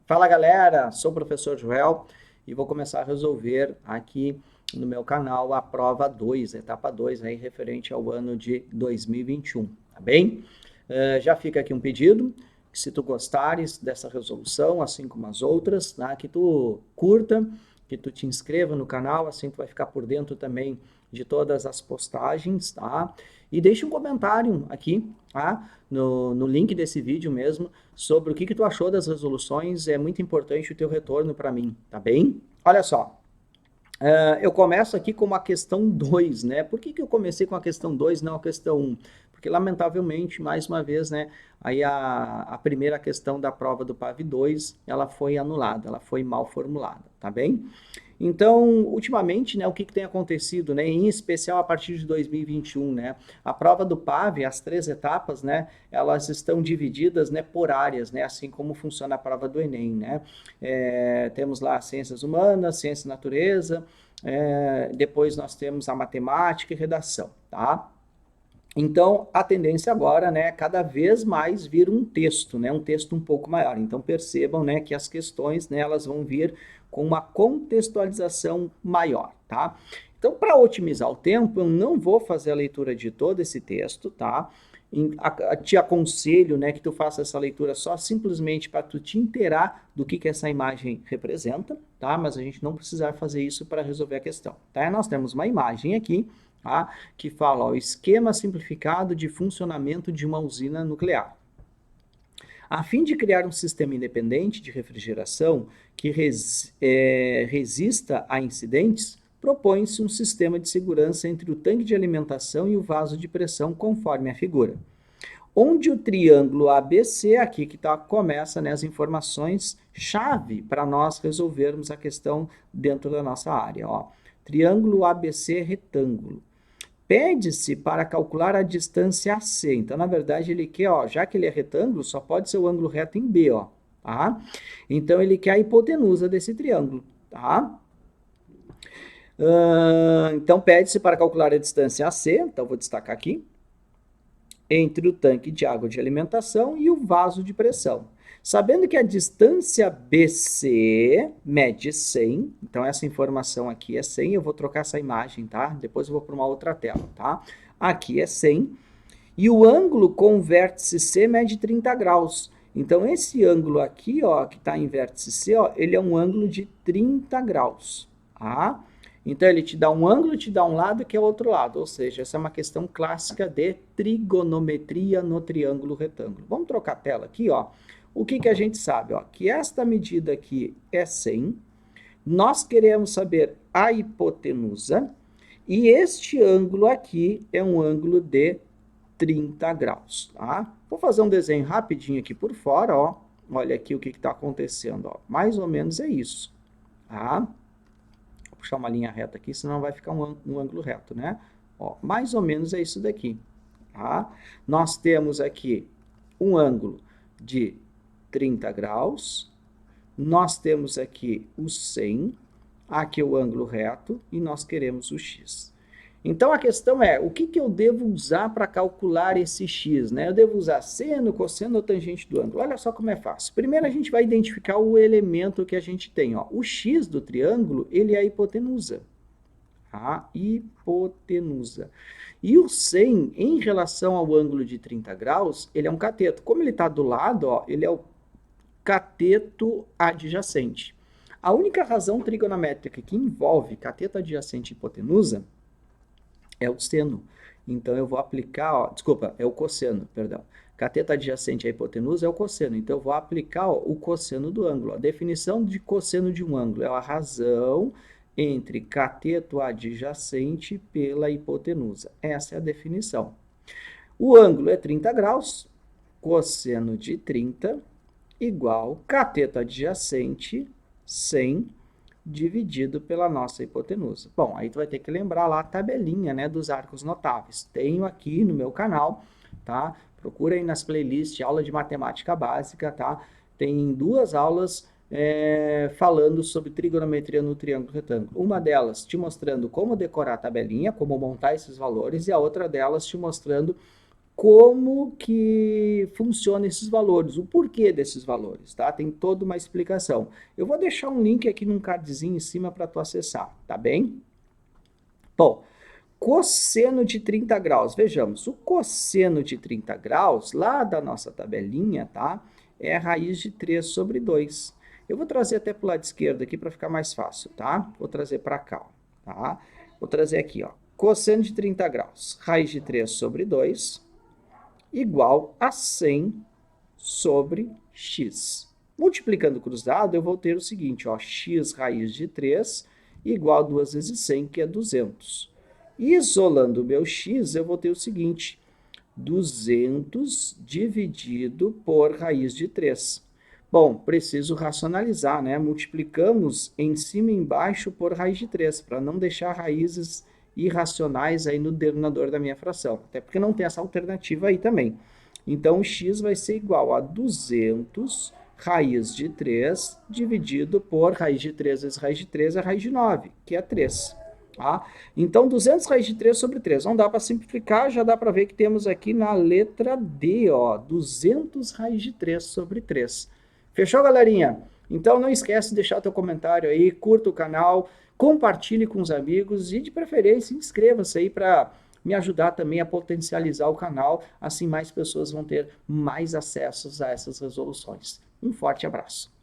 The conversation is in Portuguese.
Fala galera, sou o professor Joel e vou começar a resolver aqui no meu canal a prova 2, etapa 2, aí referente ao ano de 2021, tá bem? Já fica aqui um pedido, que se tu gostares dessa resolução, assim como as outras, tá? Que tu curta, que tu te inscreva no canal, assim tu vai ficar por dentro também de todas as postagens, tá? E deixe um comentário aqui, tá? No link desse vídeo mesmo, sobre o que tu achou das resoluções. É muito importante o teu retorno para mim, tá bem? Olha só, eu começo aqui com a questão 2, né? Por que eu comecei com a questão 2, não a questão 1? Porque, lamentavelmente, mais uma vez, né, aí a primeira questão da prova do PAV 2, ela foi anulada, ela foi mal formulada, tá bem? Então, ultimamente, né, o que tem acontecido, né, em especial a partir de 2021, né, a prova do PAV, as 3 etapas, né, elas estão divididas, né, por áreas, né, assim como funciona a prova do Enem, né. Temos lá ciências humanas, ciência e natureza, depois nós temos a matemática e redação, tá? Então, a tendência agora, né, é cada vez mais vir um texto, né, um texto um pouco maior. Então, percebam, né, que as questões, né, elas vão vir com uma contextualização maior, tá? Então, para otimizar o tempo, eu não vou fazer a leitura de todo esse texto, tá? Te aconselho, né, que tu faça essa leitura só simplesmente para tu te inteirar do que essa imagem representa, tá? Mas a gente não precisar fazer isso para resolver a questão, tá? Nós temos uma imagem aqui, tá? Que fala o esquema simplificado de funcionamento de uma usina nuclear. A fim de criar um sistema independente de refrigeração que resista a incidentes, propõe-se um sistema de segurança entre o tanque de alimentação e o vaso de pressão, conforme a figura. Onde o triângulo ABC, aqui que começa, né, as informações chave para nós resolvermos a questão dentro da nossa área. Ó. Triângulo ABC retângulo. Pede-se para calcular a distância AC. Então, na verdade, ele quer, ó, já que ele é retângulo, só pode ser o ângulo reto em B, ó, tá? Então, ele quer a hipotenusa desse triângulo, tá? Então, pede-se para calcular a distância AC, então vou destacar aqui, entre o tanque de água de alimentação e o vaso de pressão. Sabendo que a distância BC mede 100, então essa informação aqui é 100, eu vou trocar essa imagem, tá? Depois eu vou para uma outra tela, tá? Aqui é 100, e o ângulo com o vértice C mede 30 graus. Então esse ângulo aqui, ó, que está em vértice C, ó, ele é um ângulo de 30 graus, tá? Então, ele te dá um ângulo, te dá um lado que é o outro lado. Ou seja, essa é uma questão clássica de trigonometria no triângulo retângulo. Vamos trocar a tela aqui, ó. O que a gente sabe? Ó, que esta medida aqui é 100. Nós queremos saber a hipotenusa. E este ângulo aqui é um ângulo de 30 graus, tá? Vou fazer um desenho rapidinho aqui por fora, ó. Olha aqui o que está acontecendo, ó. Mais ou menos é isso, tá? Puxar uma linha reta aqui, senão vai ficar um ângulo reto, né? Ó, mais ou menos é isso daqui, tá? Nós temos aqui um ângulo de 30 graus, nós temos aqui o 100, aqui o ângulo reto, e nós queremos o x. Então, a questão é, o que eu devo usar para calcular esse x? Né? Eu devo usar seno, cosseno ou tangente do ângulo? Olha só como é fácil. Primeiro, a gente vai identificar o elemento que a gente tem. Ó. O x do triângulo, ele é a hipotenusa. A hipotenusa. E o 100, em relação ao ângulo de 30 graus, ele é um cateto. Como ele está do lado, ó, ele é o cateto adjacente. A única razão trigonométrica que envolve cateto adjacente e hipotenusa é o seno. Então, eu vou aplicar, ó, desculpa, é o cosseno, perdão. Cateto adjacente à hipotenusa é o cosseno. Então, eu vou aplicar, ó, o cosseno do ângulo. A definição de cosseno de um ângulo é a razão entre cateto adjacente pela hipotenusa. Essa é a definição. O ângulo é 30 graus, cosseno de 30 igual cateto adjacente 100 dividido pela nossa hipotenusa. Bom, aí tu vai ter que lembrar lá a tabelinha, né, dos arcos notáveis. Tenho aqui no meu canal, tá? Procura aí nas playlists aula de matemática básica, tá? Tem 2 aulas falando sobre trigonometria no triângulo retângulo. Uma delas te mostrando como decorar a tabelinha, como montar esses valores, e a outra delas te mostrando como que funciona esses valores, o porquê desses valores, tá? Tem toda uma explicação. Eu vou deixar um link aqui num cardzinho em cima para tu acessar, tá bem? Bom, cosseno de 30 graus. Vejamos, o cosseno de 30 graus, lá da nossa tabelinha, tá? É a raiz de 3 sobre 2. Eu vou trazer até para o lado esquerdo aqui para ficar mais fácil, tá? Vou trazer para cá, ó, tá? Vou trazer aqui, ó. Cosseno de 30 graus, raiz de 3 sobre 2, igual a 100 sobre x. Multiplicando cruzado, eu vou ter o seguinte, ó, x raiz de 3 igual a 2 vezes 100, que é 200. Isolando o meu x, eu vou ter o seguinte, 200 dividido por raiz de 3. Bom, preciso racionalizar, né? Multiplicamos em cima e embaixo por raiz de 3, para não deixar raízes irracionais aí no denominador da minha fração, até porque não tem essa alternativa aí também. Então, x vai ser igual a 200 raiz de 3 dividido por raiz de 3 vezes raiz de 3 é raiz de 9, que é 3. Tá? Então, 200 raiz de 3 sobre 3. Não dá para simplificar, já dá para ver que temos aqui na letra D, ó, 200 raiz de 3 sobre 3. Fechou, galerinha? Então, não esquece de deixar teu comentário aí, curta o canal, compartilhe com os amigos e, de preferência, inscreva-se aí para me ajudar também a potencializar o canal, assim mais pessoas vão ter mais acessos a essas resoluções. Um forte abraço.